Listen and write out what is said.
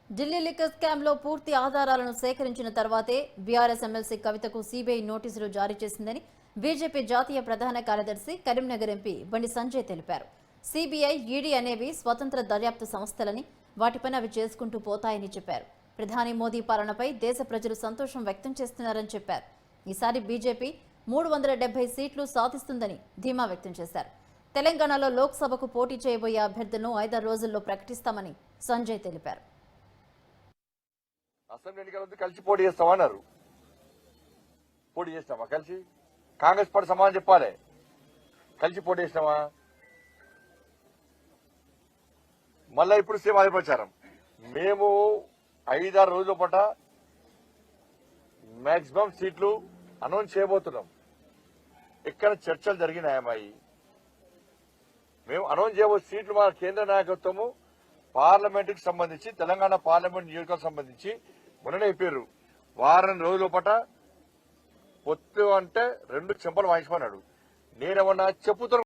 Delhi liquor scam లో పూర్తి ఆధారాలను సేకరించిన తర్వాతే బీఆర్ఎస్ ఎమ్మెల్సీ కవితకు సీబీఐ నోటీసులు జారీ చేసిందని బీజేపీ జాతీయ ప్రధాన కార్యదర్శి కరీంనగర్ ఎంపీ బండి సంజయ్ తెలిపారు. సీబీఐ, ఈడీ అనేవి స్వతంత్ర దర్యాప్తు సంస్థలని, వాటిపైన అవి చేసుకుంటూ పోతాయని చెప్పారు. ప్రధాని మోదీ పాలనపై దేశ ప్రజలు సంతోషం వ్యక్తం చేస్తున్నారని చెప్పారు. ఈసారి బీజేపీ 370 సీట్లు సాధిస్తుందని ధీమా వ్యక్తం చేశారు. తెలంగాణలో లోక్సభకు పోటీ చేయబోయే అభ్యర్థులను 5 రోజుల్లో ప్రకటిస్తామని సంజయ్ తెలిపారు. అసెంబ్లీ ఎన్నికల కలిసి పోటీ చేస్తామన్నారు. పోటీ చేస్తామా? కలిసి కాంగ్రెస్ పార్టీ సమాధానం చెప్పాలి. కలిసి పోటీ చేస్తామా? మళ్ళా ఇప్పుడు సేమ్ అదే ప్రచారం. మేము 5-6 రోజుల పాట మాక్సిమం సీట్లు అనౌన్స్ చేయబోతున్నాం. ఎక్కడ చర్చలు జరిగినాయమ్మాయి? మేము అనౌన్స్ చేయబోయే సీట్లు మా కేంద్ర నాయకత్వము పార్లమెంట్ కి సంబంధించి, తెలంగాణ పార్లమెంట్ నియోజకవర్గం సంబంధించి మొన్ననే చెప్పారు. వారం రోజుల పాట పొత్తు అంటే 2 చెంపలు వాయించమన్నాడు. నేనేమన్నా చెప్పుతో